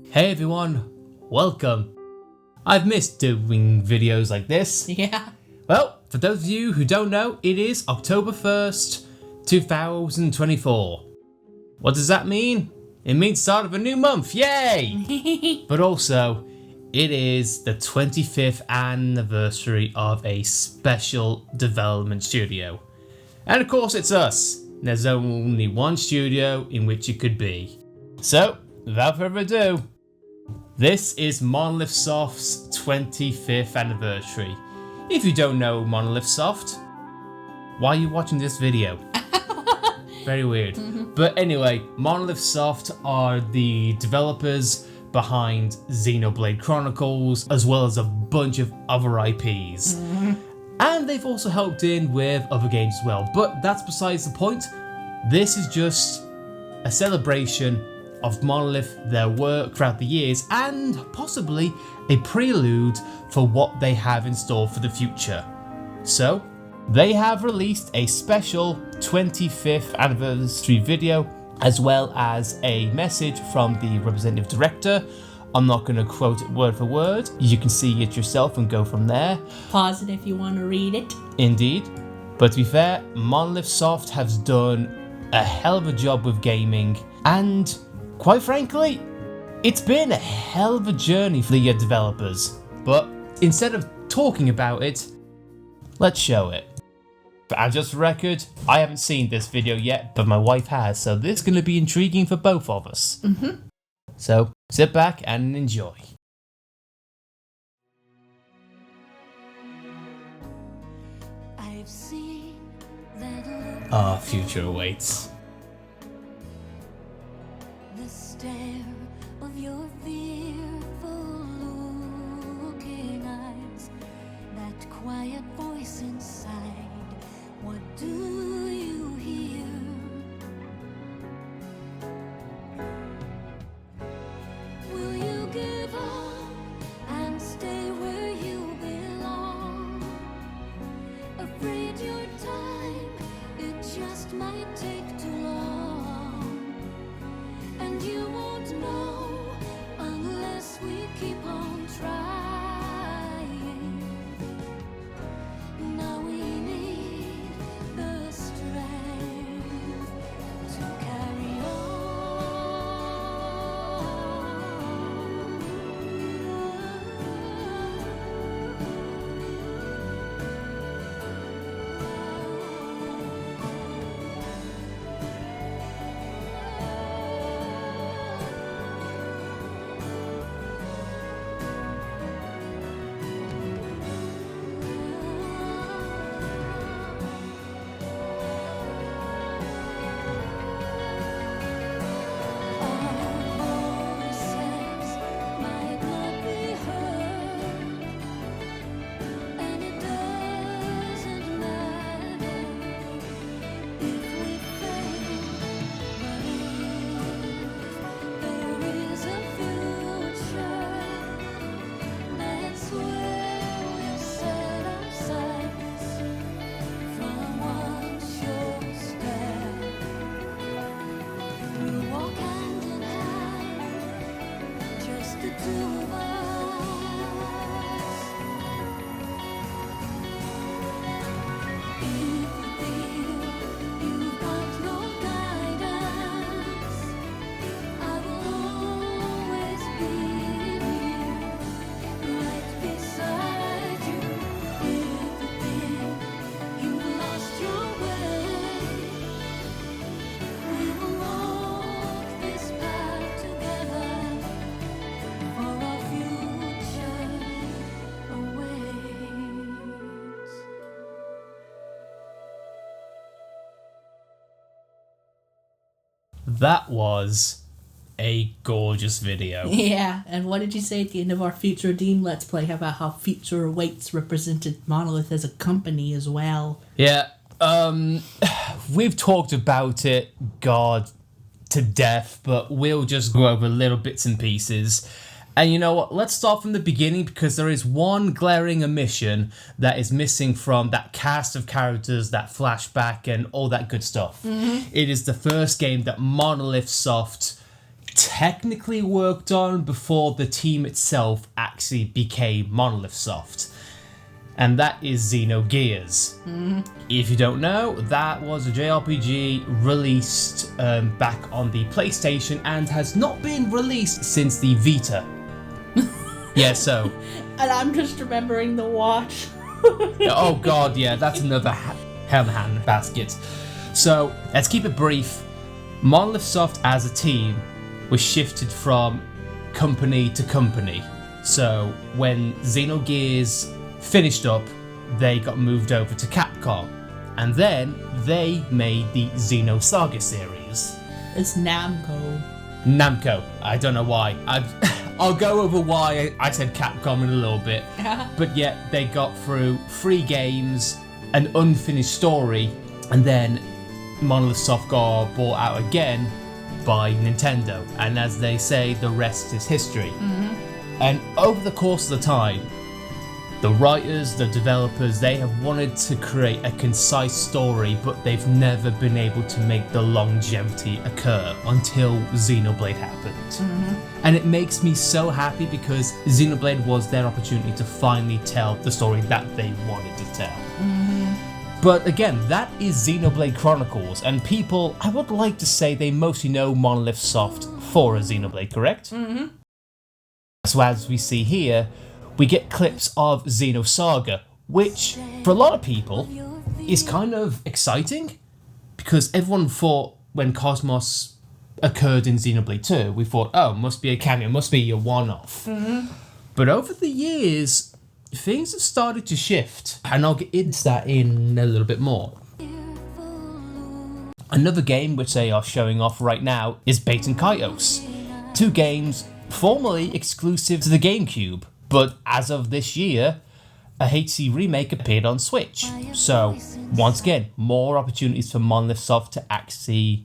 Hey everyone, welcome. I've missed doing videos like this. Yeah. Well, for those of you who don't know, it is October 1st, 2024. What does that mean? It means start of a new month, yay! But also, it is the 25th anniversary of a special development studio. And of course it's us. There's only one studio in which it could be. So, without further ado, this is MonolithSoft's 25th anniversary. If you don't know MonolithSoft, why are you watching this video? Very weird. But anyway, MonolithSoft are the developers behind Xenoblade Chronicles, as well as a bunch of other IPs. And they've also helped in with other games as well. But that's besides the point. This is just a celebration of Monolith, their work throughout the years, and possibly a prelude for what they have in store for the future. So, they have released a special 25th anniversary video, as well as a message from the representative director. I'm not going to quote it word for word. You can see it yourself and go from there. Pause it if you want to read it. Indeed. But to be fair, MonolithSoft has done a hell of a job with gaming, and quite frankly, it's been a hell of a journey for the developers. But instead of talking about it, let's show it. And just for record, I haven't seen this video yet, but my wife has, so this is going to be intriguing for both of us. So sit back and enjoy. I've seen that look, Our future awaits. the stare of your fearful looking eyes, that quiet voice inside. What do you hear? Will you give up and stay where you belong? Afraid your time, it just might take too long. And you won't know unless we keep on trying. Now we need the strength to carry That was a gorgeous video. Yeah, and what did you say at the end of our Future Dean Let's Play about how Future Awaits represented Monolith as a company as well? Yeah, we've talked about it, God, to death, but we'll just go over little bits and pieces. And you know what, let's start from the beginning, because there is one glaring omission that is missing from that cast of characters, that flashback and all that good stuff. It is the first game that MonolithSoft technically worked on before the team itself actually became MonolithSoft. And that is Xenogears. If you don't know, that was a JRPG released back on the PlayStation and has not been released since the Vita. Yeah, so... And I'm just remembering the watch. Oh god, yeah, that's another hand basket. So, let's keep it brief. MonolithSoft as a team was shifted from company to company. So, when Xenogears finished up, they got moved over to Capcom. And then they made the Xenosaga series. It's Namco. Namco. I don't know why. I'll go over why I said Capcom in a little bit. But yet they got through 3 games, an unfinished story, and then MonolithSoft got bought out again by Nintendo. And as they say, the rest is history. And over the course of the time, the writers, the developers, they have wanted to create a concise story, but they've never been able to make the longevity occur until Xenoblade happened. And it makes me so happy because Xenoblade was their opportunity to finally tell the story that they wanted to tell. But again, that is Xenoblade Chronicles, and people, I would like to say they mostly know MonolithSoft for a Xenoblade, correct? So as we see here, we get clips of Xenosaga, which, for a lot of people, is kind of exciting, because everyone thought when Cosmos occurred in Xenoblade 2, we thought, oh, must be a cameo, must be a one-off. But over the years, things have started to shift, and I'll get into that in a little bit more. Another game which they are showing off right now is Baten Kaitos. 2 games formerly exclusive to the GameCube, but as of this year, a HD remake appeared on Switch. So, once again, more opportunities for MonolithSoft to actually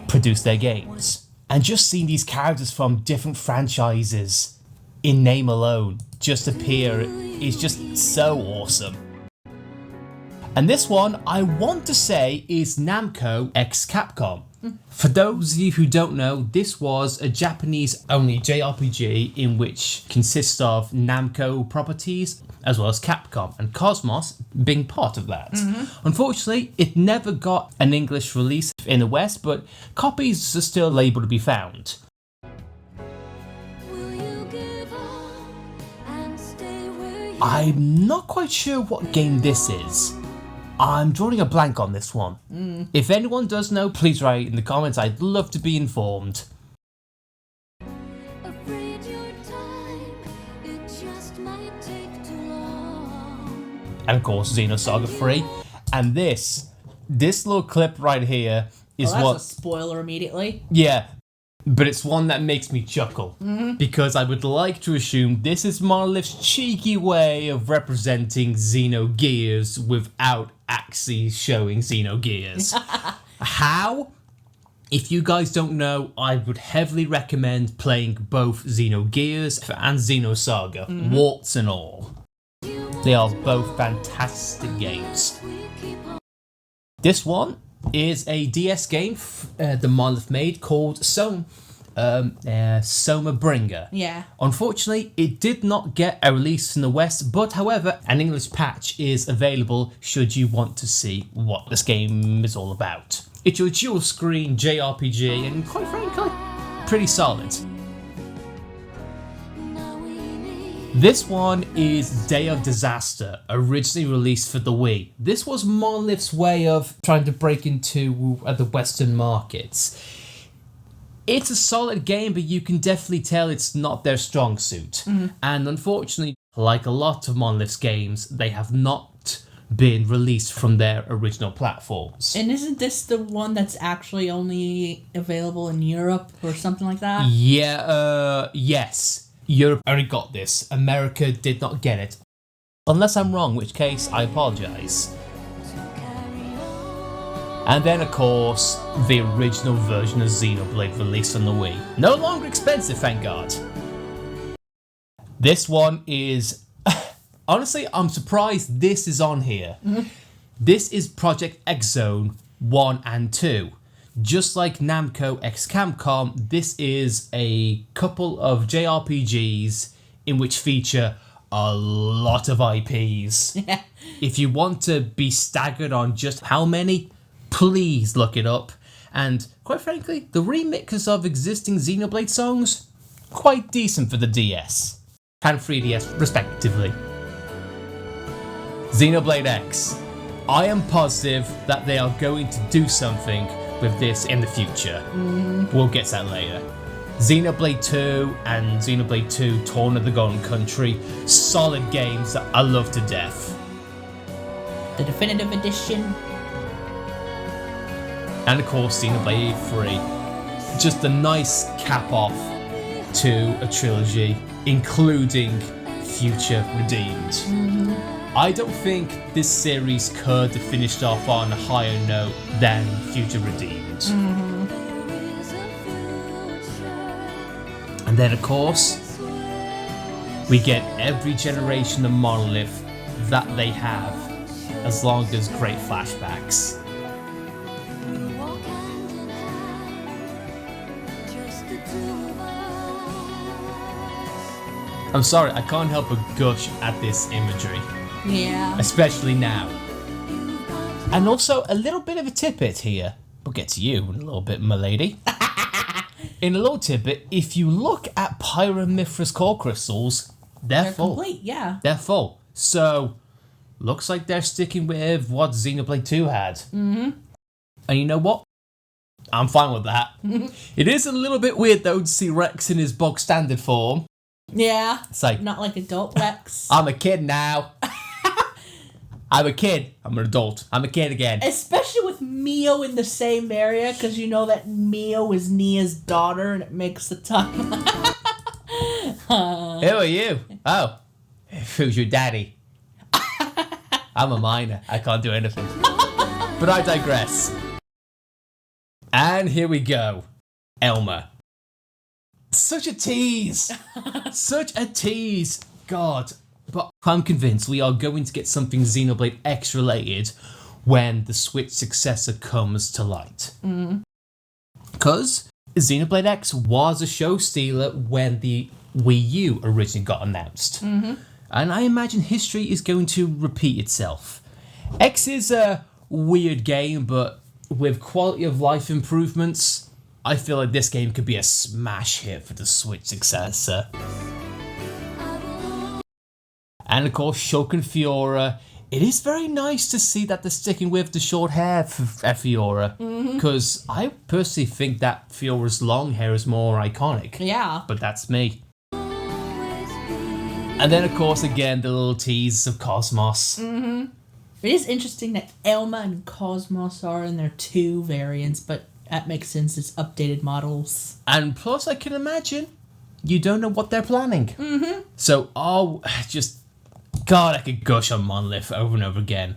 produce their games. And just seeing these characters from different franchises in name alone just appear is just so awesome. And this one, I want to say, is Namco x Capcom. For those of you who don't know, this was a Japanese-only JRPG in which consists of Namco properties as well as Capcom, and Cosmos being part of that. Unfortunately, it never got an English release in the West, but copies are still able to be found. I'm not quite sure what game this is. I'm drawing a blank on this one. If anyone does know, please write in the comments. I'd love to be informed. And of course, Xenosaga 3. And this little clip right here is that's a spoiler immediately. Yeah, but it's one that makes me chuckle. Because I would like to assume this is Monolith's cheeky way of representing Xenogears without actually showing Xenogears. How? If you guys don't know, I would heavily recommend playing both Xenogears and Xenosaga, warts and all. They are both fantastic games. This one is a DS game the Monolith made called Soma Bringer. Yeah. Unfortunately, it did not get a release in the West, but however, an English patch is available should you want to see what this game is all about. It's your dual screen JRPG and quite frankly, pretty solid. This one is Day of Disaster, originally released for the Wii. This was Monolith's way of trying to break into the Western markets. It's a solid game, but you can definitely tell it's not their strong suit. And unfortunately, like a lot of Monolith's games, they have not been released from their original platforms. And isn't this the one that's actually only available in Europe or something like that? Yeah, yes. Europe only got this. America did not get it. Unless I'm wrong, in which case I apologise. And then, of course, the original version of Xenoblade released on the Wii. No longer expensive, thank God. This one is... Honestly, I'm surprised this is on here. This is Project X Zone 1 and 2. just like Namco x Capcom, this is a couple of JRPGs in which feature a lot of IPs. If you want to be staggered on just how many, please look it up. And quite frankly, the remixes of existing Xenoblade songs, quite decent for the DS and 3DS respectively. Xenoblade X. I am positive that they are going to do something with this in the future. We'll get to that later. Xenoblade 2 and Xenoblade 2 Torn of the Golden Country, solid games that I love to death. The definitive edition. And of course Xenoblade 3. Just a nice cap off to a trilogy, including Future Redeemed. I don't think this series could have finished off on a higher note than Future Redeemed. And then of course, we get every generation of Monolith that they have, as long as great flashbacks. I'm sorry, I can't help but gush at this imagery. Yeah. Especially now. And also, a little bit of a tidbit here. We'll get to you in a little bit, my lady. In a little tidbit, if you look at Pyramithras core crystals, they're full. Complete, yeah. They're full. So, looks like they're sticking with what Xenoblade 2 had. And you know what? I'm fine with that. It is a little bit weird though to see Rex in his bog standard form. Yeah. It's like, Not like adult Rex. I'm a kid now. I'm a kid. I'm an adult. I'm a kid again. Especially with Mio in the same area, because you know that Mio is Nia's daughter, and it makes the time. Who are you? Oh, who's your daddy? I'm a minor. I can't do anything. But I digress. And here we go. Elma. Such a tease. Such a tease. God. But I'm convinced we are going to get something Xenoblade X related when the Switch successor comes to light. Because Xenoblade X was a show stealer when the Wii U originally got announced. And I imagine history is going to repeat itself. X is a weird game, but with quality of life improvements, I feel like this game could be a smash hit for the Switch successor. And of course, Shulk and Fiora. It is very nice to see that they're sticking with the short hair for Fiora. Because I personally think that Fiora's long hair is more iconic. Yeah. But that's me. And then of course, again, the little tease of Cosmos. It is interesting that Elma and Cosmos are in their two variants, but that makes sense. It's updated models. And plus, I can imagine you don't know what they're planning. So, God, I could gush on Monolith over and over again.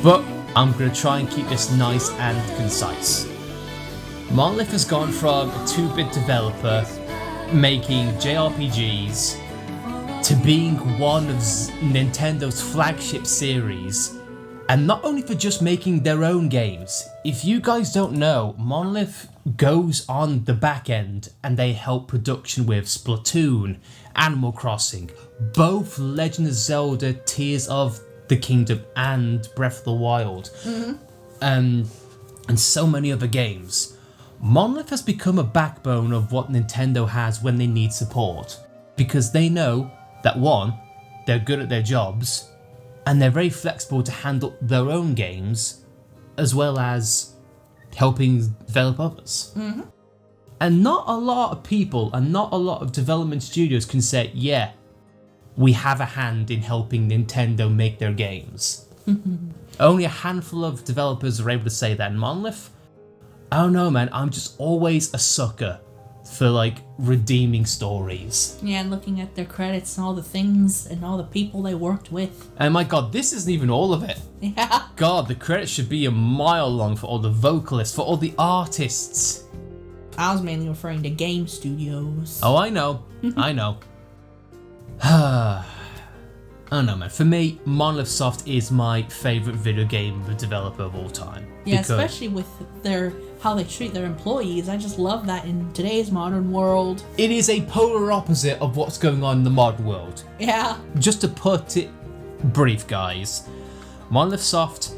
But I'm going to try and keep this nice and concise. Monolith has gone from a 2-bit developer making JRPGs to being one of Nintendo's flagship series. And not only for just making their own games. If you guys don't know, Monolith goes on the back end and they help production with Splatoon, Animal Crossing, both Legend of Zelda, Tears of the Kingdom and Breath of the Wild, and so many other games. Monolith has become a backbone of what Nintendo has when they need support, because they know that one, they're good at their jobs, and they're very flexible to handle their own games, as well as helping develop others. And not a lot of people and not a lot of development studios can say, yeah, we have a hand in helping Nintendo make their games. Only a handful of developers are able to say that. In Monolith, I don't know, man, I'm just always a sucker for like redeeming stories. Yeah, and looking at their credits and all the things and all the people they worked with. And my god, this isn't even all of it. Yeah. God, the credits should be a mile long for all the vocalists, for all the artists. I was mainly referring to game studios. Oh, I know. I know. I don't know, man. For me, MonolithSoft is my favourite video game developer of all time. Yeah, because especially with how they treat their employees. I just love that in today's modern world. it is a polar opposite of what's going on in the modern world. Yeah. Just to put it brief, guys, MonolithSoft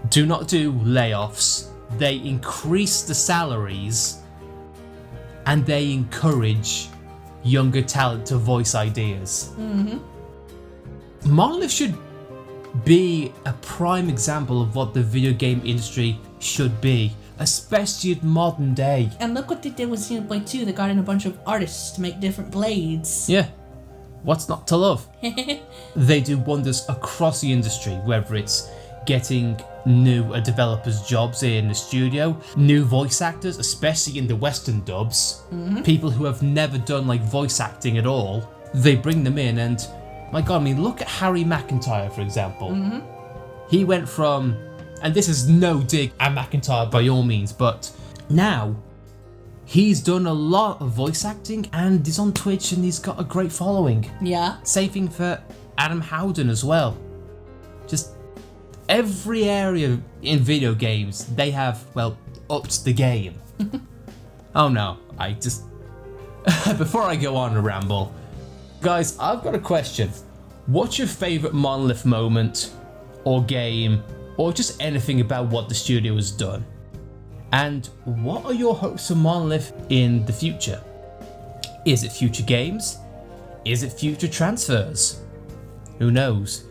do not do layoffs. They increase the salaries and they encourage younger talent to voice ideas. Monolith should be a prime example of what the video game industry should be, especially in modern day. And look what they did with Xenoblade 2. They got in a bunch of artists to make different blades. Yeah, what's not to love? They do wonders across the industry, whether it's getting new developers jobs in the studio, new voice actors, especially in the Western dubs, people who have never done like voice acting at all, they bring them in and my god, I mean, look at Harry McIntyre, for example. He went from, and this is no dig at McIntyre by all means, but now he's done a lot of voice acting and he's on Twitch and he's got a great following. Yeah. Same thing for Adam Howden as well. Just every area in video games, they have, well, upped the game. Oh no, I just... Before I go on a ramble, guys, I've got a question. What's your favourite Monolith moment or game or just anything about what the studio has done? And what are your hopes for Monolith in the future? Is it future games? Is it future transfers? Who knows?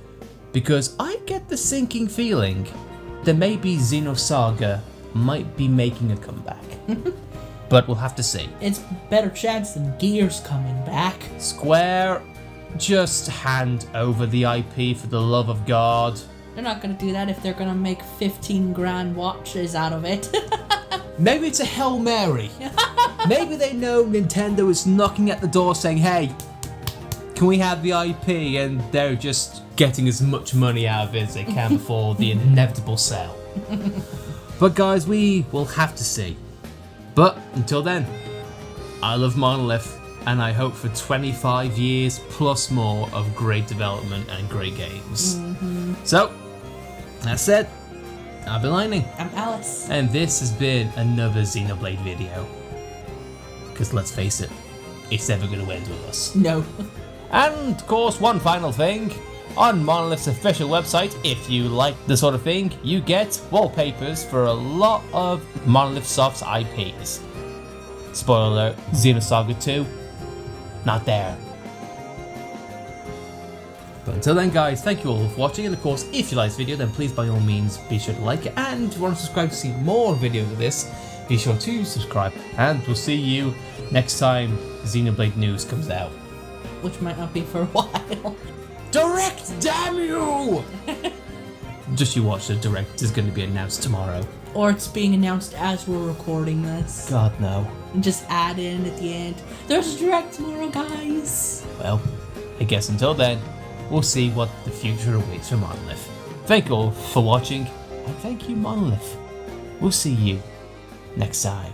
Because I get the sinking feeling that maybe Xenosaga might be making a comeback. But we'll have to see. It's better chance than Gears coming back. Square, just hand over the IP for the love of God. They're not gonna do that if they're gonna make 15 grand watches out of it. Maybe it's a Hail Mary. Maybe they know Nintendo is knocking at the door saying, hey, can we have the IP? And they're just getting as much money out of it as they can before the inevitable sale. But guys, we will have to see. But until then, I love Monolith and I hope for 25 years plus more of great development and great games. So, that said, I've been Lightning. I'm Alice. And this has been another Xenoblade video. Because let's face it, it's never going to end with us. No. And of course, one final thing. On Monolith's official website, if you like this sort of thing, you get wallpapers for a lot of MonolithSoft's IPs. Spoiler alert, Xenosaga 2, not there. But until then guys, thank you all for watching, and of course, if you like this video, then please by all means be sure to like it, and if you want to subscribe to see more videos of this, be sure to subscribe, and we'll see you next time Xenoblade news comes out. Which might not be for a while. Direct, damn you! Just you watch, the direct is going to be announced tomorrow. Or it's being announced as we're recording this. God, no. And just add in at the end. There's a direct tomorrow, guys. Well, I guess until then, we'll see what the future awaits for Monolith. Thank you all for watching, and thank you, Monolith. We'll see you next time.